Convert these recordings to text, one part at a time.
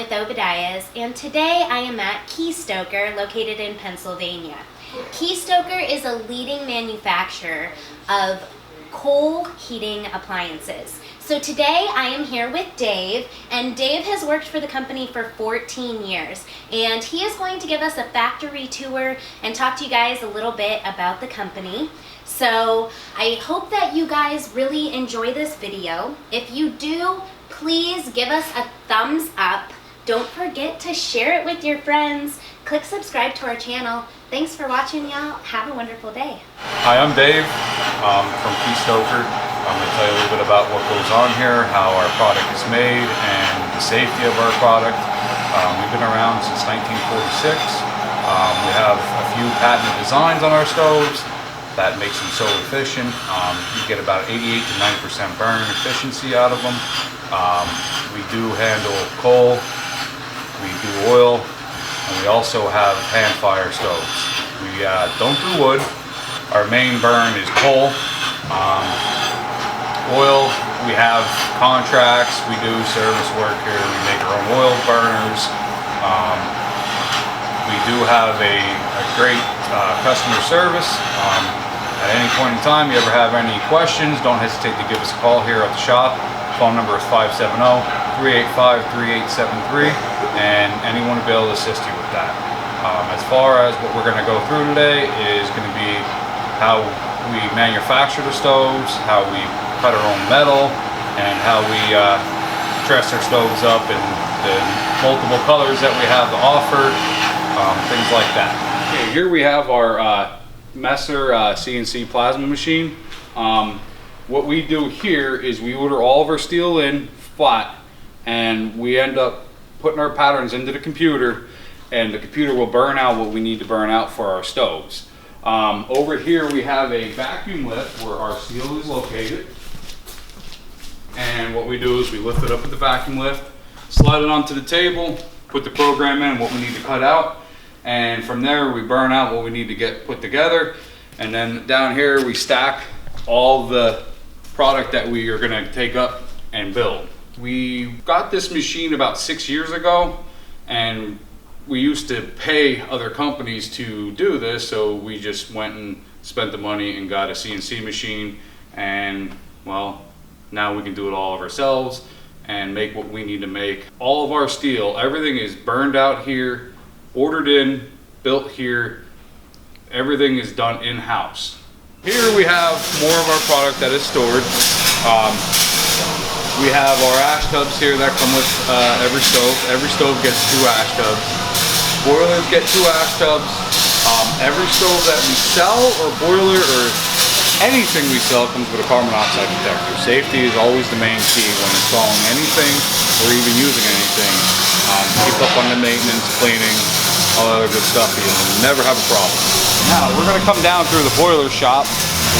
with Obadiah's, and today I am at Keystoker, located in Pennsylvania. Keystoker is a leading manufacturer of coal heating appliances. So today I am here with Dave, and Dave has worked for the company for 14 years, and he is going to give us a factory tour and talk to you guys a little bit about the company. So I hope that you guys really enjoy this video. If you do, please give us a thumbs up. Don't forget to share it with your friends. Click subscribe to our channel. Thanks for watching, y'all. Have a wonderful day. Hi, I'm Dave from Keystoker. I'm going to tell you a little bit about what goes on here, how our product is made, and the safety of our product. We've been around since 1946. We have a few patented designs on our stoves that makes them so efficient. You get about 88 to 90% burn efficiency out of them. We do handle coal, we do oil, and we also have hand fire stoves. We don't do wood. Our main burn is coal. Oil, we have contracts, we do service work here, we make our own oil burners. We do have a great customer service. At any point in time, you ever have any questions, don't hesitate to give us a call here at the shop. Phone number is 570-385-3873, and anyone will be able to assist you with that. As far as what we're going to go through today is going to be how we manufacture the stoves, how we cut our own metal, and how we dress our stoves up in the multiple colors that we have to offer, things like that. Okay, here we have our Messer CNC plasma machine. What we do here is we order all of our steel in flat, and we end up putting our patterns into the computer, and the computer will burn out what we need to burn out for our stoves. Over here we have a vacuum lift where our steel is located, and what we do is we lift it up with the vacuum lift, slide it onto the table, put the program in what we need to cut out, and from there we burn out what we need to get put together. And then down here we stack all the product that we are going to take up and build. We got this machine about 6 years ago, and we used to pay other companies to do this, so we just went and spent the money and got a CNC machine, and well, now we can do it all of ourselves and make what we need to make. All of our steel, everything is burned out here, ordered in, built here. Everything is done in-house. Here we have more of our product that is stored. We have our ash tubs here that come with every stove. Every stove gets 2 ash tubs. Boilers get 2 ash tubs. Every stove that we sell, or boiler, or anything we sell, comes with a carbon monoxide detector. Safety is always the main key when installing anything or even using anything. Keep up on the maintenance, cleaning, all that other good stuff. You'll never have a problem. Now we're going to come down through the boiler shop,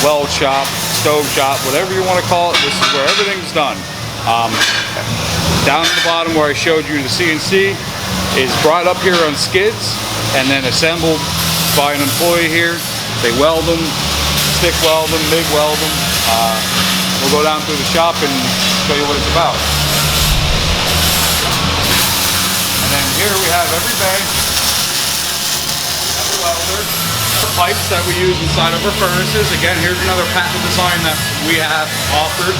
weld shop, stove shop, whatever you want to call it. This is where everything's done. Down at the bottom where I showed you the CNC is brought up here on skids and then assembled by an employee here. They weld them, stick weld them, MIG weld them. We'll go down through the shop and show you what it's about. And then here we have every bay, every welder, the pipes that we use inside of our furnaces. Again, here's another patent design that we have offered.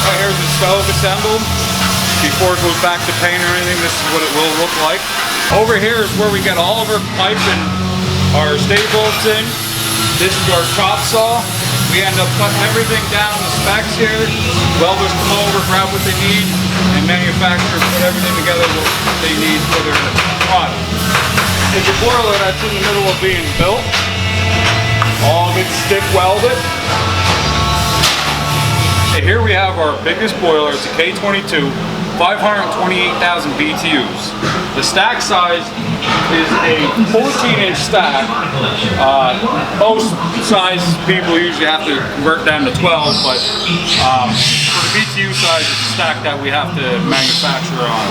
Right here's the stove assembled. Before it goes back to paint or anything, this is what it will look like. Over here is where we get all of our pipe and our stay bolts in. This is our chop saw. We end up cutting everything down the specs here. Welders come over, grab what they need, and manufacturers put everything together what they need for their product. It's a boiler that's in the middle of being built. All of it's stick welded. And here we have our biggest boiler. It's a K22, 528,000 BTUs. The stack size is a 14-inch stack. Most size people usually have to convert down to 12, but for the BTU size, it's a stack that we have to manufacture on.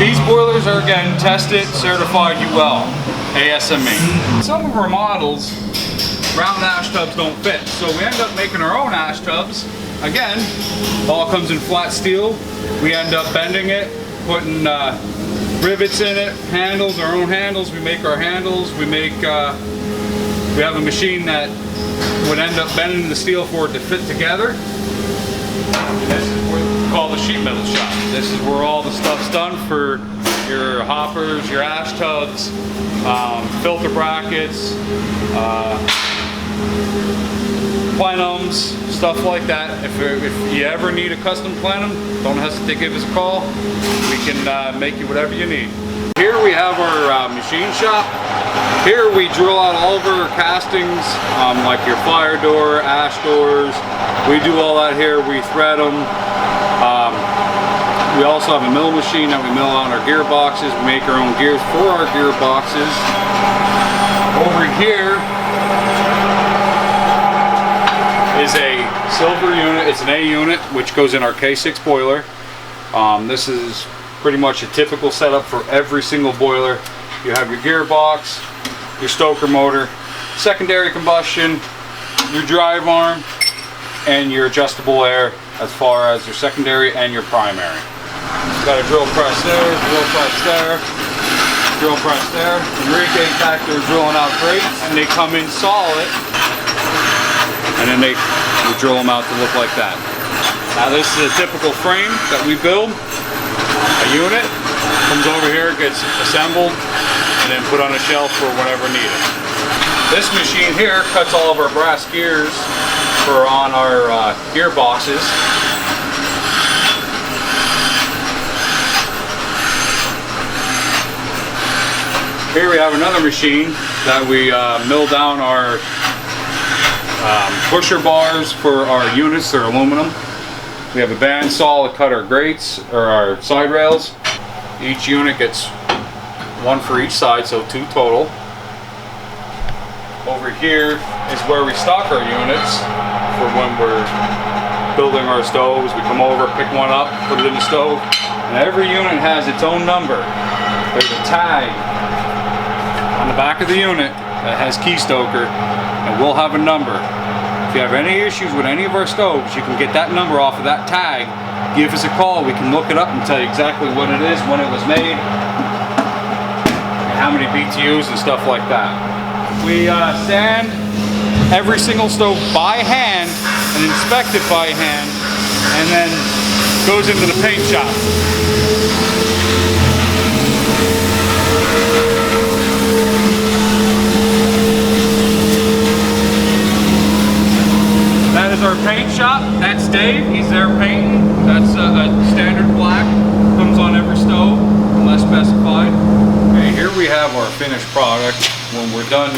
These boilers are again tested, certified UL, ASME. Some of our models round ash tubs don't fit. So we end up making our own ash tubs. Again, all comes in flat steel. We end up bending it, putting rivets in it, handles, our own handles. We make our handles. We have a machine that would end up bending the steel for it to fit together. This is what we call the sheet metal shop. This is where all the stuff's done for your hoppers, your ash tubs, filter brackets, plenums, stuff like that. If you ever need a custom plenum, don't hesitate to give us a call. We can make you whatever you need. Here we have our machine shop. Here we drill out all of our castings, like your fire door, ash doors. We do all that here. We thread them. We also have a mill machine that we mill out our gearboxes. We make our own gears for our gearboxes. Over here is a silver unit. It's an A unit, which goes in our K6 boiler. This is pretty much a typical setup for every single boiler. You have your gearbox, your stoker motor, secondary combustion, your drive arm, and your adjustable air as far as your secondary and your primary. Got a drill press there, drill press there, drill press there. Enrique back there drilling out grates, and they come in solid, and then we drill them out to look like that. Now this is a typical frame that we build. A unit comes over here, gets assembled, and then put on a shelf for whenever needed. This machine here cuts all of our brass gears for on our gearboxes. Here we have another machine that we mill down our pusher bars for our units. They're aluminum. We have a bandsaw to cut our grates or our side rails. Each unit gets one for each side, so 2 total. Over here is where we stock our units for when we're building our stoves. We come over, pick one up, put it in the stove, and every unit has its own number. There's a tag on the back of the unit that has Keystoker, and we'll have a number. If you have any issues with any of our stoves, you can get that number off of that tag. Give us a call. We can look it up and tell you exactly what it is, when it was made, and how many BTUs and stuff like that. We sand every single stove by hand and inspect it by hand, and then goes into the paint shop. That is our paint shop. That's Dave. He's there painting. That's a standard black. Comes on every stove, unless specified. Okay, here we have our finished product. When we're done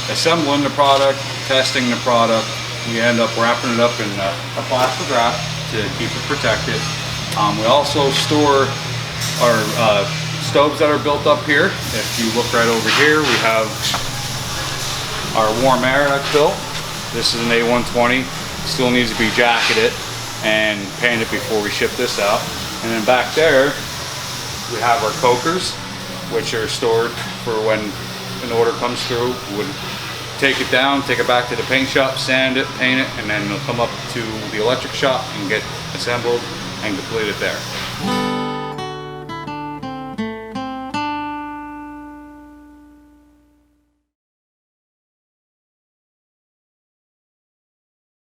assembling the product, testing the product, we end up wrapping it up in a plastic wrap to keep it protected. We also store our stoves that are built up here. If you look right over here, we have our warm air that's built. This is an A120. Still needs to be jacketed and painted before we ship this out. And then back there, we have our cokers, which are stored for when an order comes through. We would take it down, take it back to the paint shop, sand it, paint it, and then it'll come up to the electric shop and get assembled and completed there.